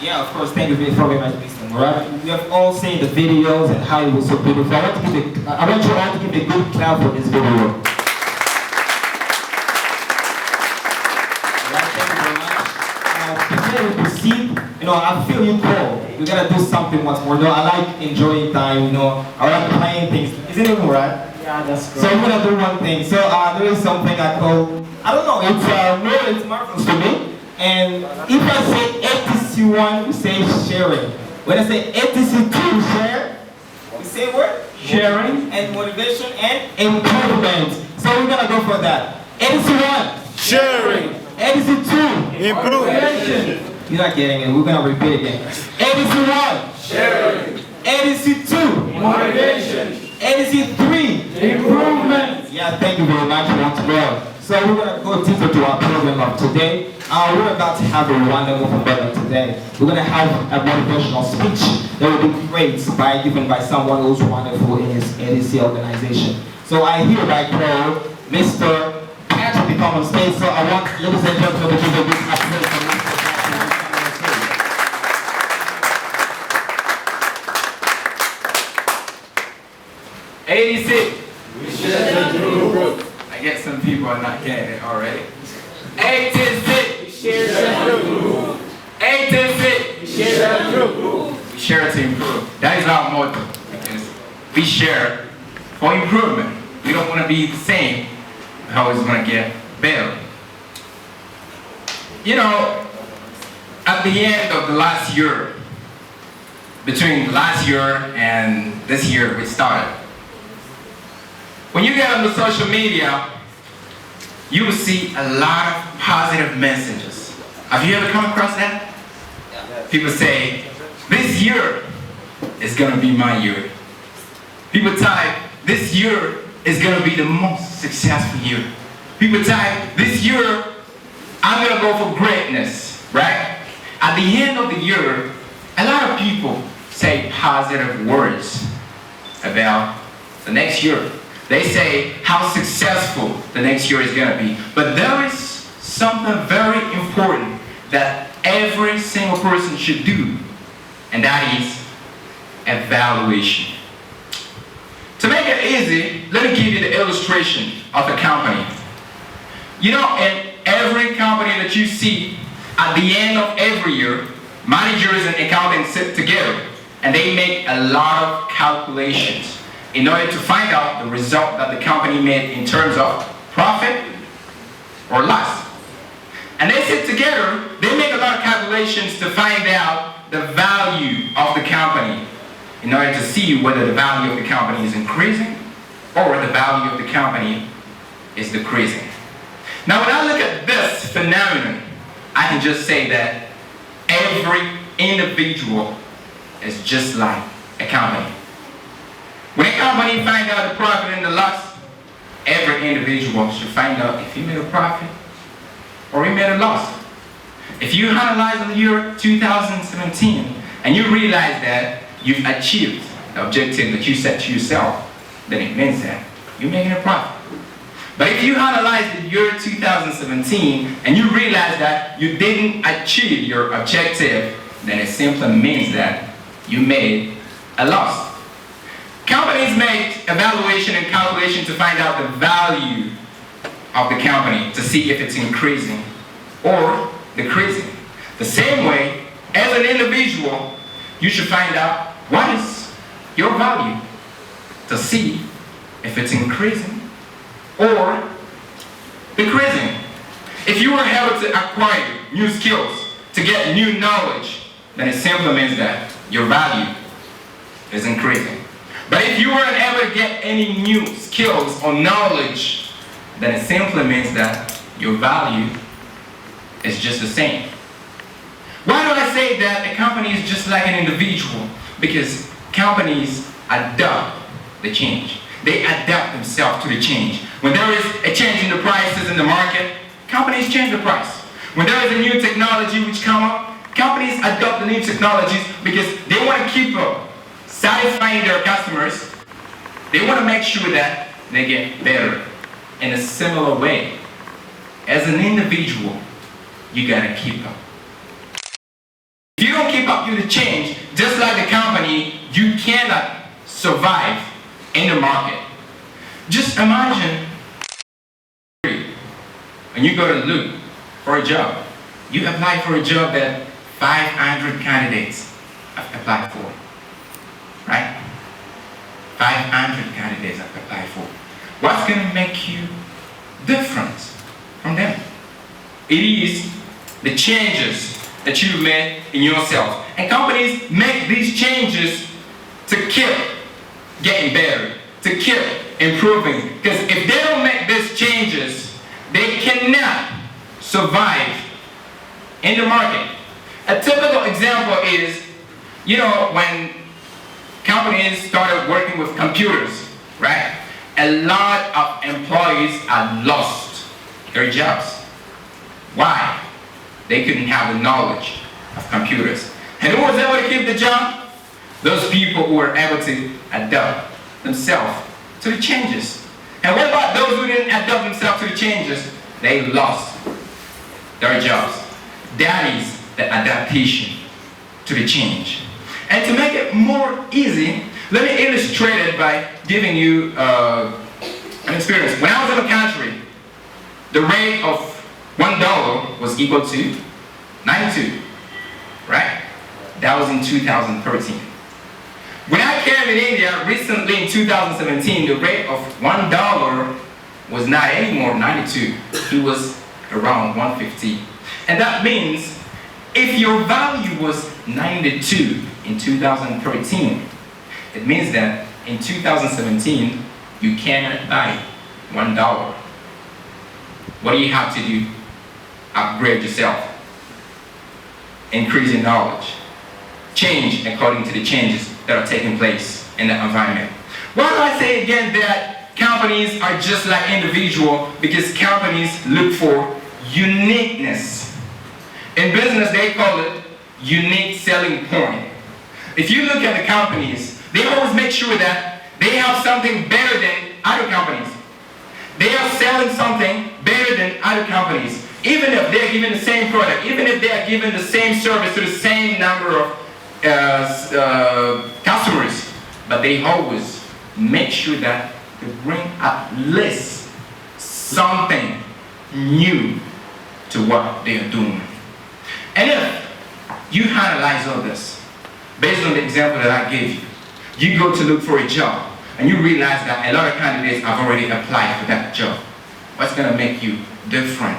Yeah, of course. Thank you very much, Mr. Murad. We have all seen the videos and how it was so beautiful. I want you all to give a good clap for this video. Thank you very much. Before we proceed, I feel you call. We gotta do something once more. I like enjoying time. I like playing things. Isn't it right? Yeah, that's So great. I'm gonna do one thing. So there is something I call. I don't know. It's marvelous to me. And if I say A.T.C 1, we say sharing. When I say A.T.C 2, share. We say what? Sharing And motivation and improvement. So we're gonna go for that. A.T.C 1. Sharing. A.T.C 2. Improvement. You're not getting it. We're gonna repeat again. A.T.C 1. Sharing. A.T.C 2. Motivation. A.T.C 3. improvement. Yeah, thank you very much once more. So we're gonna go deeper to our program of today. We're about to have a wonderful program today. We're gonna have a motivational speech that will be great given by someone who's wonderful in his A.T.C organization. So I hereby call Mr. Patrick to come on stage. So I want, ladies and gentlemen, to give a big applause for Mr. Patrick. A.T.C. We share the truth. I guess some people are not getting it already. A.T.C. We share the truth. A.T.C. We share the truth. We share to improve. That is our motto. Because we share for improvement. We don't want to be the same. How it's going to get better. At the end of the last year, between last year and this year we started, when you get on the social media, you will see a lot of positive messages. Have you ever come across that? People say, this year is going to be my year. People type, this year is going to be the most successful year. People type, this year I'm going to go for greatness, right? At the end of the year, a lot of people say positive words about the next year. They say how successful the next year is going to be. But there is something very important that every single person should do, and that is evaluation. To make it easy, let me give you the illustration of a company. In every company that you see, at the end of every year, managers and accountants sit together and they make a lot of calculations in order to find out the result that the company made in terms of profit or loss. And they sit together, they make a lot of calculations to find out the value of the company in order to see whether the value of the company is increasing or the value of the company is decreasing. Now when I look at this phenomenon, I can just say that every individual is just like a company. When a company finds out the profit and the loss, every individual should find out if he made a profit or he made a loss. If you analyze the year 2017 and you realize that you've achieved the objective that you set to yourself, then it means that you're making a profit. But if you analyze the year 2017 and you realize that you didn't achieve your objective, then it simply means that you made a loss. Companies make evaluation and calculation to find out the value of the company to see if it's increasing or decreasing. The same way, as an individual, you should find out what is your value to see if it's increasing or decreasing. If you were able to acquire new skills, to get new knowledge, then it simply means that your value is increasing. But if you weren't able to get any new skills or knowledge, then it simply means that your value is just the same. Why do I say that a company is just like an individual? Because companies adapt the change. They adapt themselves to the change. When there is a change in the prices in the market, companies change the price. When there is a new technology which comes up, companies adopt the new technologies because they want to keep up, satisfying their customers. They want to make sure that they get better. In a similar way, as an individual, you gotta keep up. If you don't keep help you to change, just like the company, you cannot survive in the market. Just imagine when you go to look for a job, you apply for a job that 500 candidates have applied for, right? 500 candidates have applied for. What's going to make you different from them? It is the changes that you've made in yourself. And companies make these changes to keep getting better, to keep improving. Because if they don't make these changes, they cannot survive in the market. A typical example is, you know, when companies started working with computers, right? A lot of employees had lost their jobs. Why? They couldn't have the knowledge of computers. And who was able to keep the job? Those people who were able to adapt themselves to the changes. And what about those who didn't adapt themselves to the changes? They lost their jobs. That is the adaptation to the change. And to make it more easy, let me illustrate it by giving you an experience. When I was in the country, the rate of $1 was equal to 92, right? That was in 2013. When I came in India recently in 2017, the rate of $1 was not anymore 92. It was around 150. And that means if your value was 92 in 2013, it means that in 2017, you cannot buy $1. What do you have to do? Upgrade yourself. Increase your knowledge. Change according to the changes that are taking place in the environment. Why do I say again that companies are just like individuals? Because companies look for uniqueness. In business, they call it unique selling point. If you look at the companies, they always make sure that they have something better than other companies. They are selling something better than other companies. Even if they're giving the same product, even if they are giving the same service to the same number of customers, but they always make sure that they bring at least something new to what they are doing. And if you analyze all this, based on the example that I gave you, you go to look for a job, and you realize that a lot of candidates have already applied for that job. What's going to make you different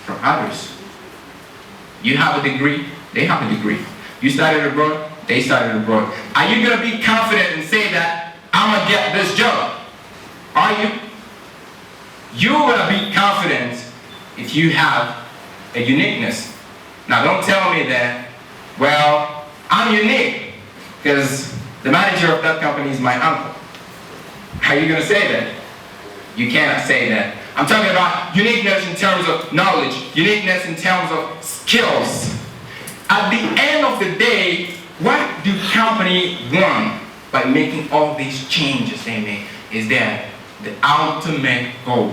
from others? You have a degree, they have a degree. You started abroad, they started abroad. Are you going to be confident and say that I'm going to get this job? Are you? You're going to be confident if you have a uniqueness. Now don't tell me that, well, I'm unique because the manager of that company is my uncle. How are you going to say that? You cannot say that. I'm talking about uniqueness in terms of knowledge, uniqueness in terms of skills. At the end of the day, what do companies want by making all these changes they make is that the ultimate goal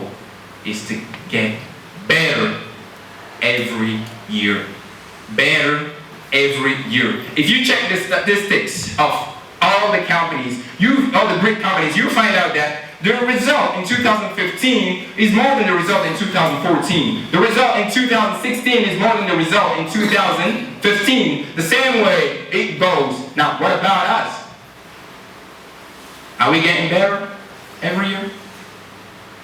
is to get better every year. Better every year. If you check the statistics of all the companies, all the great companies, you find out that the result in 2015 is more than the result in 2014. The result in 2016 is more than the result in 2015. The same way it goes. Now, what about us? Are we getting better every year?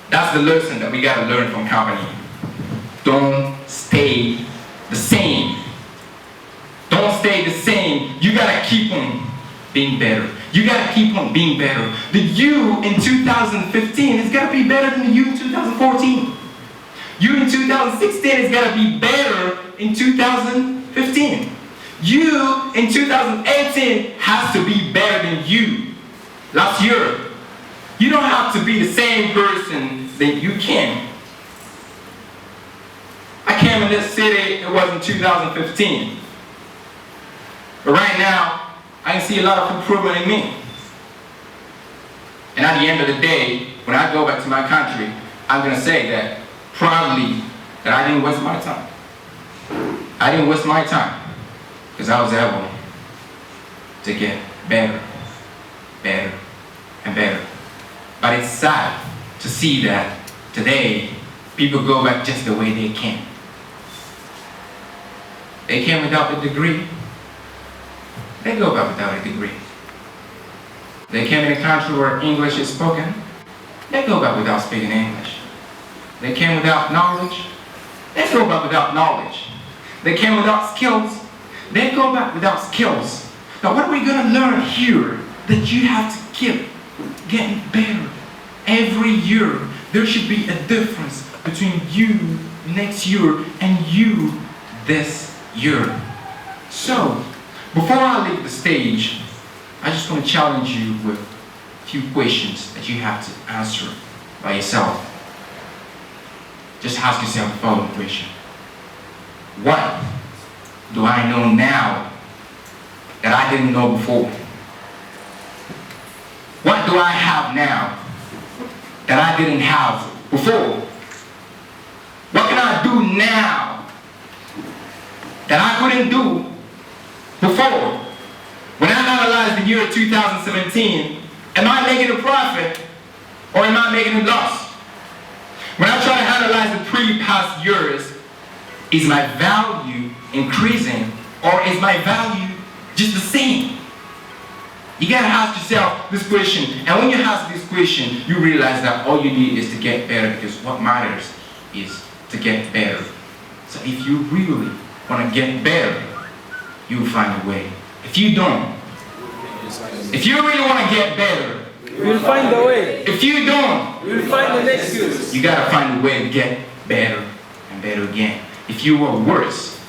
That's the lesson that we got to learn from company. Don't stay the same. Don't stay the same. You got to keep on being better. You got to keep on being better. The you in 2015 is got to be better than the you in 2014. You in 2016 is got to be better in 2015. You in 2018 has to be better than you last year. You don't have to be the same person that you came. I came in this city, it was in 2015. But right now, I can see a lot of improvement in me. And at the end of the day, when I go back to my country, I'm going to say that proudly that I didn't waste my time. I didn't waste my time because I was able to get better, better, and better. But it's sad to see that today people go back just the way they came. They came without a degree. They go back without a degree. They came in a country where English is spoken. They go back without speaking English. They came without knowledge. They go back without knowledge. They came without skills. They go back without skills. Now what are we going to learn here? That you have to keep getting better. Every year there should be a difference between you next year and you this year. So, before I leave the stage, I just want to challenge you with a few questions that you have to answer by yourself. Just ask yourself the following question. What do I know now that I didn't know before? What do I have now that I didn't have before? What can I do now that I couldn't do before? When I analyze the year 2017, am I making a profit or am I making a loss? When I try to analyze the pre-past years, is my value increasing or is my value just the same? You gotta ask yourself this question, and when you ask this question, you realize that all you need is to get better, because what matters is to get better. So if you really want to get better, you'll find a way. If you don't, if you really want to get better, We'll find a way. if you don't, We'll find an excuse. you gotta find a way to get better and better again. If you are worse,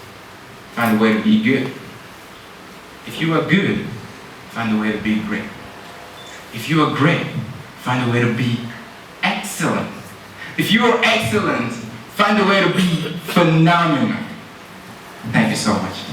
find a way to be good. If you are good, find a way to be great. If you are great, find a way to be excellent. If you are excellent, find a way to be phenomenal. Thank you so much.